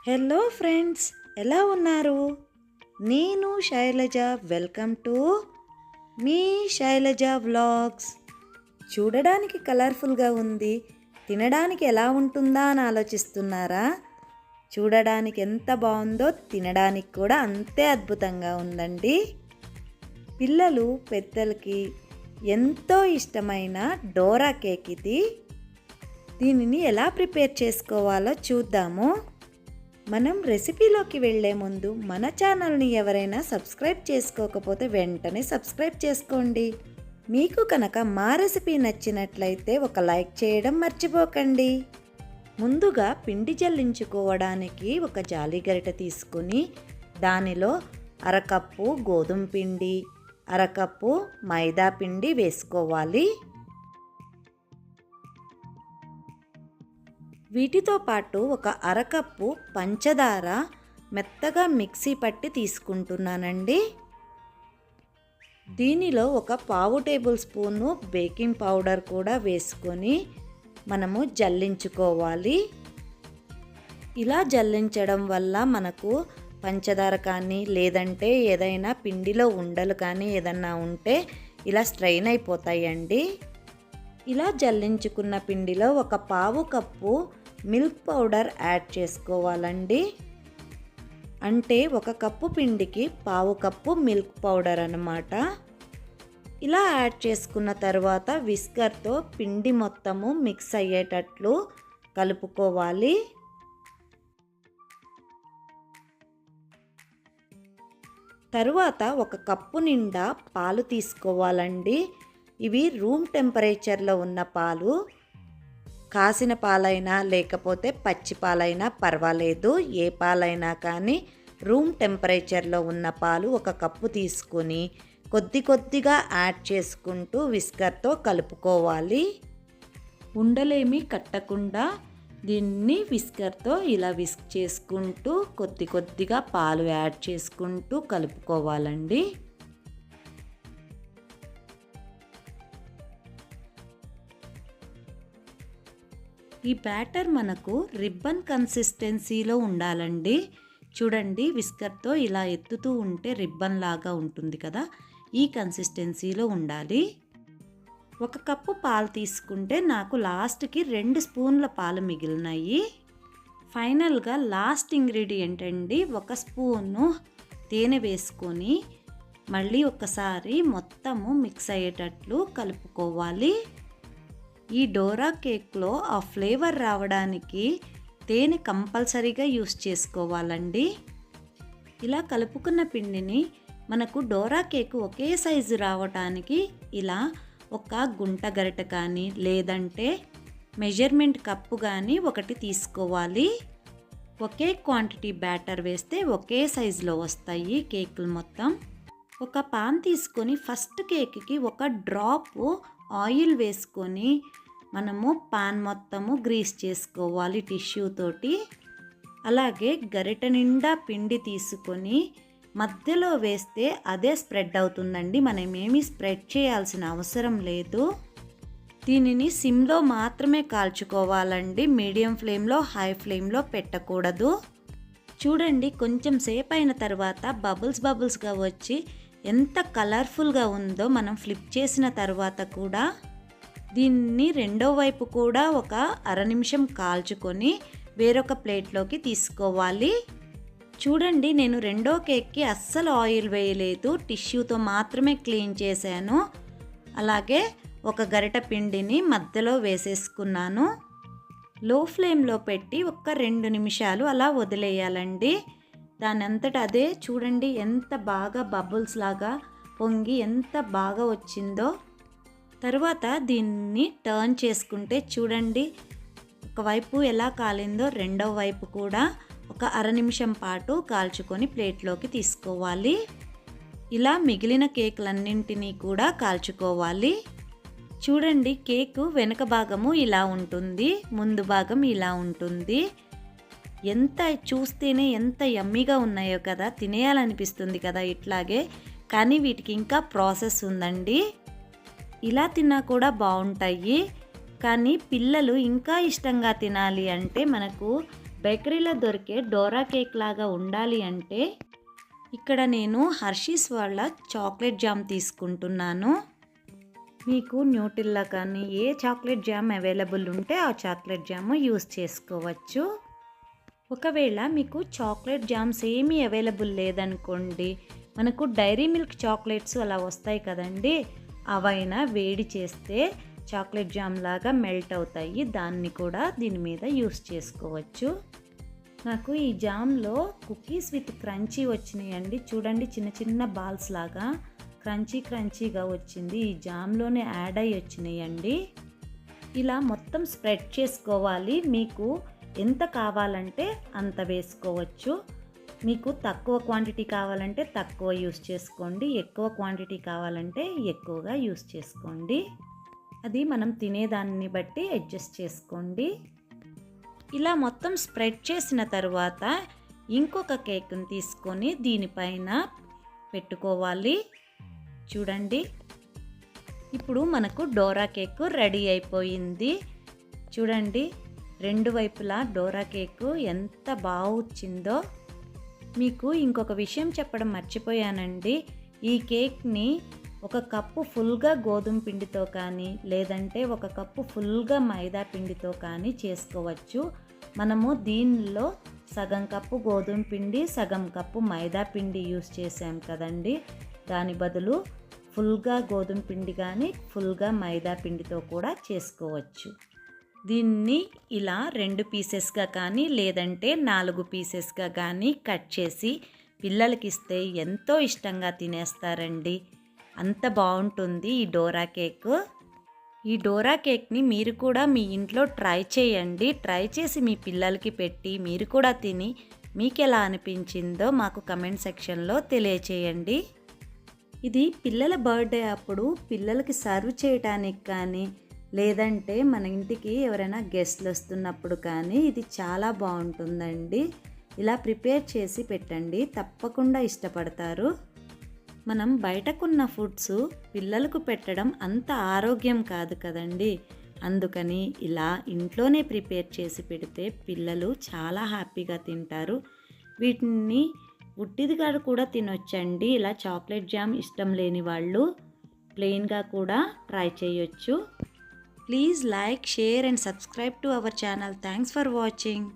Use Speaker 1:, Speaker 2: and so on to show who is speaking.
Speaker 1: Hello friends, ఎలా ఉన్నారు? నేను శైలజ. వెల్కమ్ టు మీ శైలజ వ్లాగ్స్. చూడడానికి కలర్ఫుల్గా ఉంది, తినడానికి ఎలా ఉంటుందా అని ఆలోచిస్తున్నారా? చూడడానికి ఎంత బాగుందో తినడానికి కూడా అంతే అద్భుతంగా ఉందండి. పిల్లలు పెద్దలకి ఎంతో ఇష్టమైన డోరా కేక్ ఇది. దీనిని ఎలా ప్రిపేర్ చేసుకోవాలో చూద్దాము. మనం రెసిపీలోకి వెళ్ళే ముందు మన ఛానల్ని ఎవరైనా సబ్స్క్రైబ్ చేసుకోకపోతే వెంటనే సబ్స్క్రైబ్ చేసుకోండి. మీకు కనుక మా రెసిపీ నచ్చినట్లయితే ఒక లైక్ చేయడం మర్చిపోకండి. ముందుగా పిండి జల్లించుకోవడానికి ఒక జాలి గరిటె తీసుకుని దానిలో అరకప్పు గోధుమ పిండి, అరకప్పు మైదా పిండి వేసుకోవాలి. వీటితో పాటు ఒక అరకప్పు పంచదార మెత్తగా మిక్సీ పట్టి తీసుకుంటున్నానండి. దీనిలో ఒక పావు టేబుల్ స్పూను బేకింగ్ పౌడర్ కూడా వేసుకొని మనము జల్లించుకోవాలి. ఇలా జల్లించడం వల్ల మనకు పంచదార కానీ లేదంటే ఏదైనా పిండిలో ఉండలు కానీ ఏదన్నా ఉంటే ఇలా స్ట్రెయిన్ అయిపోతాయండి. ఇలా జల్లించుకున్న పిండిలో ఒక పావు కప్పు మిల్క్ పౌడర్ యాడ్ చేసుకోవాలండి. అంటే ఒక కప్పు పిండికి పావు కప్పు మిల్క్ పౌడర్ అన్నమాట. ఇలా యాడ్ చేసుకున్న తర్వాత విస్కర్తో పిండి మొత్తము మిక్స్ అయ్యేటట్లు కలుపుకోవాలి. తరువాత ఒక కప్పు నిండా పాలు తీసుకోవాలండి. ఇవి రూమ్ టెంపరేచర్లో ఉన్న పాలు. కాసిన పాలైనా లేకపోతే పచ్చి పాలైనా పర్వాలేదు, ఏ పాలైనా కానీ రూమ్ టెంపరేచర్లో ఉన్న పాలు ఒక కప్పు తీసుకొని కొద్దిగా యాడ్ చేసుకుంటూ విస్కర్తో కలుపుకోవాలి. ఉండలేమి కట్టకుండా దీన్ని విస్కర్తో ఇలా విస్క్ చేసుకుంటూ కొద్దిగా పాలు యాడ్ చేసుకుంటూ కలుపుకోవాలండి. ఈ బ్యాటర్ మనకు రిబ్బన్ కన్సిస్టెన్సీలో ఉండాలండి. చూడండి, విస్కర్తో ఇలా ఎత్తుతూ ఉంటే రిబ్బన్ లాగా ఉంటుంది కదా, ఈ కన్సిస్టెన్సీలో ఉండాలి. ఒక కప్పు పాలు తీసుకుంటే నాకు లాస్ట్కి 2 స్పూన్ల పాలు మిగిలినాయి. ఫైనల్గా లాస్ట్ ఇంగ్రీడియంట్ అండి, 1 స్పూను తేనె వేసుకొని మళ్ళీ ఒకసారి మొత్తము మిక్స్ అయ్యేటట్లు కలుపుకోవాలి. ఈ డోరా కేక్లో ఆ ఫ్లేవర్ రావడానికి తేనె కంపల్సరీగా యూస్ చేసుకోవాలండి. ఇలా కలుపుకున్న పిండిని మనకు డోరా కేక్ ఒకే సైజు రావడానికి ఇలా ఒక గుంట గరిటె కానీ లేదంటే మెజర్మెంట్ కప్పు కానీ ఒకటి తీసుకోవాలి. ఒకే క్వాంటిటీ బ్యాటర్ వేస్తే ఒకే సైజులో వస్తాయి కేకులు మొత్తం. ఒక పాన్ తీసుకొని ఫస్ట్ కేక్కి ఒక డ్రాప్ ఆయిల్ వేసుకొని మనము పాన్ మొత్తము గ్రీస్ చేసుకోవాలి టిష్యూ తోటి. అలాగే గరిటె నిండా పిండి తీసుకొని మధ్యలో వేస్తే అదే స్ప్రెడ్ అవుతుందండి. మనం ఏమీ స్ప్రెడ్ చేయాల్సిన అవసరం లేదు. దీనిని సిమ్లో మాత్రమే కాల్చుకోవాలండి, మీడియం ఫ్లేమ్లో హై ఫ్లేమ్లో పెట్టకూడదు. చూడండి, కొంచెం సేపు అయిన తర్వాత బబుల్స్గా వచ్చి ఎంత కలర్ఫుల్గా ఉందో. మనం ఫ్లిప్ చేసిన తర్వాత కూడా దీన్ని రెండో వైపు కూడా ఒక అర నిమిషం కాల్చుకొని వేరొక ప్లేట్లోకి తీసుకోవాలి. చూడండి, నేను రెండో కేక్కి అస్సలు ఆయిల్ వేయలేదు, టిష్యూతో మాత్రమే క్లీన్ చేశాను. అలాగే ఒక గరిటె పిండిని మధ్యలో వేసేసుకున్నాను. లో ఫ్లేమ్లో పెట్టి ఒక 2 నిమిషాలు అలా వదిలేయాలండి. దాని అంతటా అదే చూడండి ఎంత బాగా బబుల్స్ లాగా పొంగి ఎంత బాగా వచ్చిందో. తర్వాత దీన్ని టర్న్ చేసుకుంటే చూడండి, ఒకవైపు ఎలా కాలిందో రెండో వైపు కూడా ఒక అర నిమిషం పాటు కాల్చుకొని ప్లేట్లోకి తీసుకోవాలి. ఇలా మిగిలిన కేకులన్నింటినీ కూడా కాల్చుకోవాలి. చూడండి, కేకు వెనుక భాగము ఇలా ఉంటుంది, ముందు భాగం ఇలా ఉంటుంది. ఎంత చూస్తేనే ఎంత యమ్మీగా ఉన్నాయో కదా, తినేయాలనిపిస్తుంది కదా ఇట్లాగే. కానీ వీటికి ఇంకా ప్రాసెస్ ఉందండి. ఇలా తిన్నా కూడా బాగుంటాయి. కానీ పిల్లలు ఇంకా ఇష్టంగా తినాలి అంటే మనకు బేకరీలో దొరికే డోరా కేక్ లాగా ఉండాలి అంటే ఇక్కడ నేను హర్షీస్ వాళ్ళ చాక్లెట్ జామ్ తీసుకుంటున్నాను. మీకు న్యూటిల్లా కానీ ఏ చాక్లెట్ జామ్ అవైలబుల్ ఉంటే ఆ చాక్లెట్ జామ్ యూస్ చేసుకోవచ్చు. ఒకవేళ మీకు చాక్లెట్ జామ్స్ ఏమీ అవైలబుల్ లేదనుకోండి, మనకు డైరీ మిల్క్ చాక్లెట్స్ అలా వస్తాయి కదండి, అవైనా వేడి చేస్తే చాక్లెట్ జామ్ లాగా మెల్ట్ అవుతాయి. దాన్ని కూడా దీని మీద యూస్ చేసుకోవచ్చు. నాకు ఈ జామ్లో కుకీస్ విత్ క్రంచీ వచ్చినాయండి. చూడండి, చిన్న చిన్న బాల్స్ లాగా క్రంచీగా వచ్చింది. ఈ జామ్లోనే యాడ్ అయ్యి వచ్చినాయండి. ఇలా మొత్తం స్ప్రెడ్ చేసుకోవాలి. మీకు ఎంత కావాలంటే అంత వేసుకోవచ్చు. మీకు తక్కువ క్వాంటిటీ కావాలంటే తక్కువ యూస్ చేసుకోండి, ఎక్కువ క్వాంటిటీ కావాలంటే ఎక్కువగా యూస్ చేసుకోండి. అది మనం తినేదాన్ని బట్టి అడ్జస్ట్ చేసుకోండి. ఇలా మొత్తం స్ప్రెడ్ చేసిన తర్వాత ఇంకొక కేక్ని తీసుకొని దీనిపైన పెట్టుకోవాలి. చూడండి, ఇప్పుడు మనకు డోరా కేక్ రెడీ అయిపోయింది. చూడండి, రెండు వైపులా డోరా కేకు ఎంత బాగా వచ్చిందో. మీకు ఇంకొక విషయం చెప్పడం మర్చిపోయానండి. ఈ కేక్ని ఒక కప్పు ఫుల్గా గోధుమ పిండితో కానీ లేదంటే ఒక కప్పు ఫుల్గా మైదా పిండితో కానీ చేసుకోవచ్చు. మనము దీనిలో సగం కప్పు గోధుమ పిండి, సగం కప్పు మైదా పిండి యూస్ చేసాం కదండి. దాని బదులు ఫుల్గా గోధుమ పిండి కానీ ఫుల్గా మైదా పిండితో కూడా చేసుకోవచ్చు. దీన్ని ఇలా 2 పీసెస్గా కానీ లేదంటే 4 పీసెస్గా కానీ కట్ చేసి పిల్లలకి ఇస్తే ఎంతో ఇష్టంగా తినేస్తారండి. అంత బాగుంటుంది ఈ డోరా కేక్. ఈ డోరా కేక్ని మీరు కూడా మీ ఇంట్లో ట్రై చేయండి. ట్రై చేసి మీ పిల్లలకి పెట్టి మీరు కూడా తిని మీకు ఎలా అనిపించిందో మాకు కమెంట్ సెక్షన్లో తెలియచేయండి. ఇది పిల్లల బర్త్డే అప్పుడు పిల్లలకి సర్వ్ చేయటానికి కానీ లేదంటే మన ఇంటికి ఎవరైనా గెస్ట్లు వస్తున్నప్పుడు కానీ ఇది చాలా బాగుంటుందండి. ఇలా ప్రిపేర్ చేసి పెట్టండి, తప్పకుండా ఇష్టపడతారు. మనం బయటకున్న ఫుడ్స్ పిల్లలకు పెట్టడం అంత ఆరోగ్యం కాదు కదండి. అందుకని ఇలా ఇంట్లోనే ప్రిపేర్ చేసి పెడితే పిల్లలు చాలా హ్యాపీగా తింటారు. వీటిని ఉట్టిదిగా కూడా తినొచ్చండి. ఇలా చాక్లెట్ జామ్ ఇష్టం లేని వాళ్ళు ప్లెయిన్గా కూడా ట్రై చేయొచ్చు. Please like, share and subscribe to our channel. Thanks for watching.